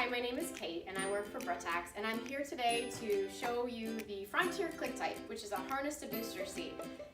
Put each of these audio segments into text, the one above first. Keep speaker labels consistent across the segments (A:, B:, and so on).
A: Hi, my name is Kate and I work for Britax, and I'm here today to show you the Frontier ClickTight, which is a harness to booster seat.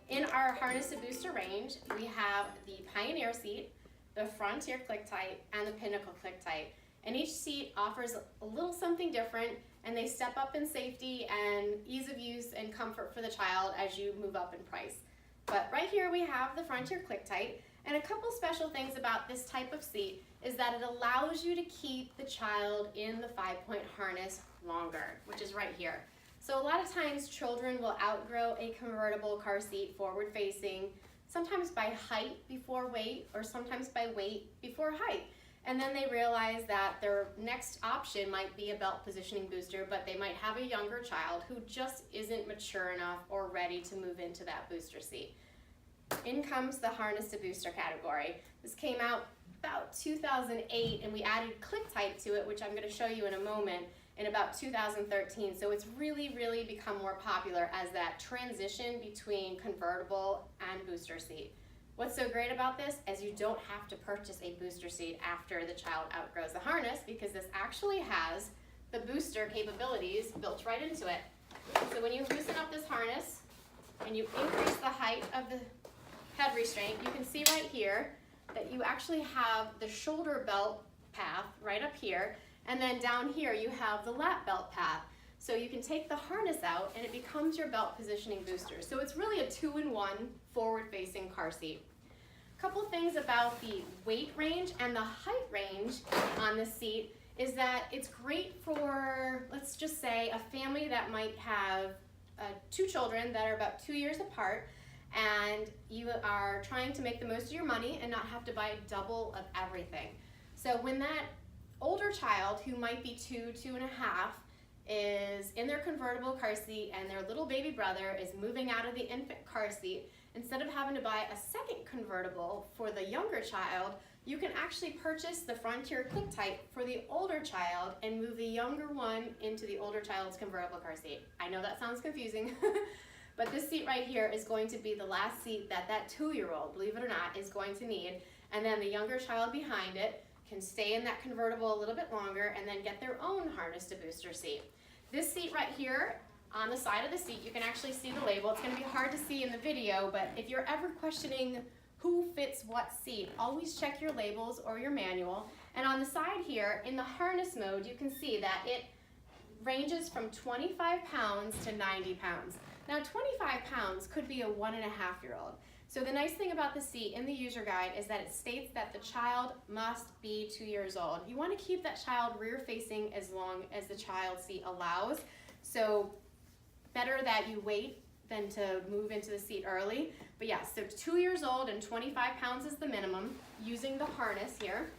A: In our harness to booster range, we have the Pioneer seat, the Frontier ClickTight, and the Pinnacle ClickTight. And each seat offers a little something different, and they step up in safety and ease of use and comfort for the child as you move up in price. But right here we have the Frontier ClickTight, and a couple special things about this type of seat is that it allows you to keep the child in the 5-point harness longer, which is right here. So a lot of times children will outgrow a convertible car seat forward facing, sometimes by height before weight, or sometimes by weight before height. And then they realize that their next option might be a belt positioning booster, but they might have a younger child who just isn't mature enough or ready to move into that booster seat. In comes the harness to booster category. This came out about 2008, and we added ClickTight to it, which I'm going to show you in a moment, in about 2013. So it's really become more popular as that transition between convertible and booster seat. What's so great about this is you don't have to purchase a booster seat after the child outgrows the harness, because this actually has the booster capabilities built right into it. So when you loosen up this harness and you increase the height of the head restraint, you can see right here that you actually have the shoulder belt path right up here, and then down here you have the lap belt path. So you can take the harness out and it becomes your belt positioning booster. So it's really a 2-in-1 forward-facing car seat. A couple things about the weight range and the height range on this seat is that it's great for, let's just say, a family that might have 2 children that are about 2 years apart, and you are trying to make the most of your money and not have to buy double of everything. So when that older child, who might be 2.5, is in their convertible car seat and their little baby brother is moving out of the infant car seat, instead of having to buy a second convertible for the younger child, you can actually purchase the Frontier ClickTight for the older child and move the younger one into the older child's convertible car seat. I know that sounds confusing, but this seat right here is going to be the last seat that 2-year-old, believe it or not, is going to need, and then the younger child behind it can stay in that convertible a little bit longer and then get their own harness to booster seat. This seat right here, on the side of the seat, you can actually see the label. It's going to be hard to see in the video, but if you're ever questioning who fits what seat, always check your labels or your manual. And on the side here, in the harness mode, you can see that it ranges from 25 pounds to 90 pounds. Now 25 pounds could be a 1.5-year-old. So the nice thing about the seat in the user guide is that it states that the child must be 2 years old. You want to keep that child rear facing as long as the child seat allows. So better that you wait than to move into the seat early. But yeah, so 2 years old and 25 pounds is the minimum using the harness here.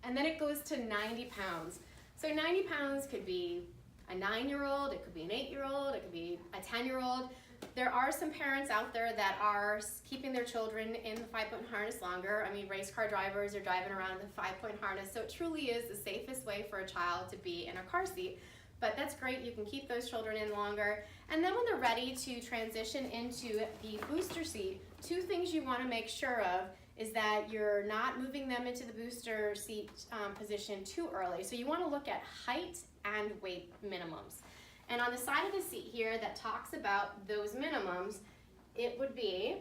A: And then it goes to 90 pounds. So 90 pounds could be a 9-year-old, it could be an 8-year-old, it could be a 10-year-old. There are some parents out there that are keeping their children in the 5-point harness longer. I mean, race car drivers are driving around in the 5-point harness, so it truly is the safest way for a child to be in a car seat. But that's great, you can keep those children in longer. And then when they're ready to transition into the booster seat, 2 things you want to make sure of is that you're not moving them into the booster seat position too early. So you want to look at height and weight minimums. And on the side of the seat here that talks about those minimums, it would be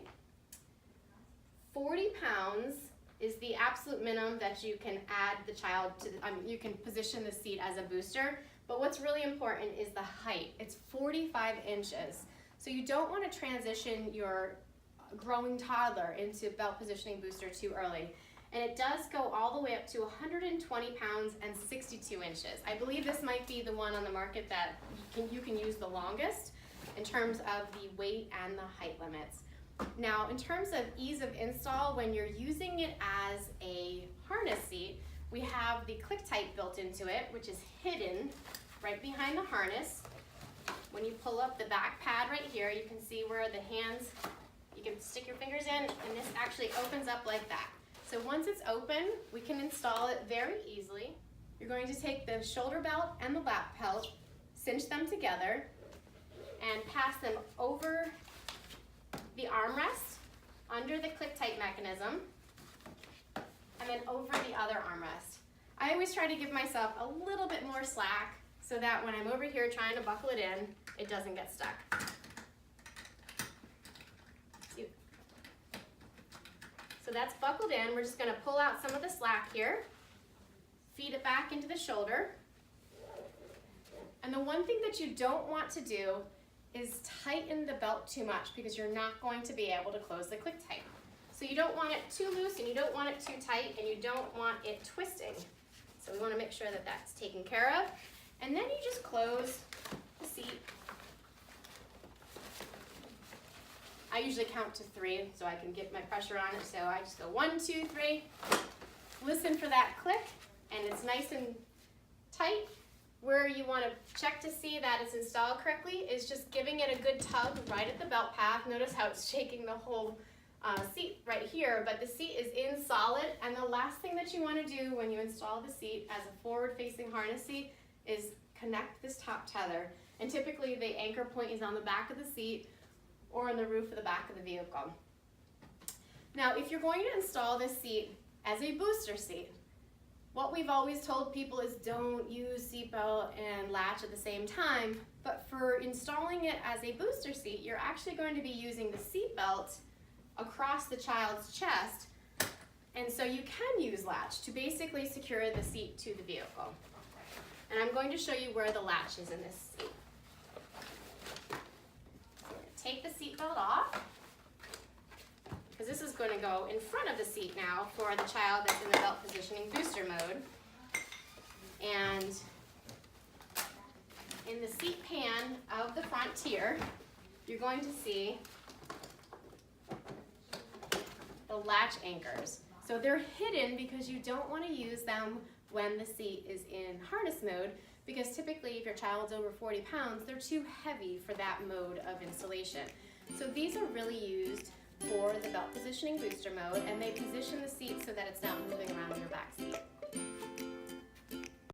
A: 40 pounds is the absolute minimum that you can add the child to, you can position the seat as a booster. But what's really important is the height. It's 45 inches. So you don't want to transition your growing toddler into belt positioning booster too early. And it does go all the way up to 120 pounds and 62 inches. I believe this might be the one on the market that you can use the longest in terms of the weight and the height limits. Now, in terms of ease of install, when you're using it as a harness seat, we have the ClickTight built into it, which is hidden right behind the harness. When you pull up the back pad right here, you can see where the hands, you can stick your fingers in, and this actually opens up like that. So once it's open, we can install it very easily. You're going to take the shoulder belt and the lap belt, cinch them together, and pass them over the armrest, under the ClickTight mechanism, and then over the other armrest. I always try to give myself a little bit more slack so that when I'm over here trying to buckle it in, it doesn't get stuck. So that's buckled in. We're just going to pull out some of the slack here, feed it back into the shoulder. And the one thing that you don't want to do is tighten the belt too much because you're not going to be able to close the ClickTight. So you don't want it too loose and you don't want it too tight and you don't want it twisting. So we want to make sure that that's taken care of. And then you just close the seat. I usually count to 3 so I can get my pressure on it. So I just go 1, 2, 3. Listen for that click, and it's nice and tight. Where you want to check to see that it's installed correctly is just giving it a good tug right at the belt path. Notice how it's shaking the whole seat right here, but the seat is in solid. And the last thing that you want to do when you install the seat as a forward-facing harness seat is connect this top tether. And typically the anchor point is on the back of the seat or on the roof of the back of the vehicle. Now, if you're going to install this seat as a booster seat, what we've always told people is don't use seatbelt and latch at the same time, but for installing it as a booster seat, you're actually going to be using the seatbelt across the child's chest, and so you can use latch to basically secure the seat to the vehicle. And I'm going to show you where the latch is in this seat. Take the seatbelt off, because this is going to go in front of the seat now for the child that's in the belt positioning booster mode. And in the seat pan of the Frontier, you're going to see the latch anchors. So they're hidden because you don't want to use them when the seat is in harness mode, because typically if your child's over 40 pounds, they're too heavy for that mode of installation. So these are really used for the belt positioning booster mode, and they position the seat so that it's not moving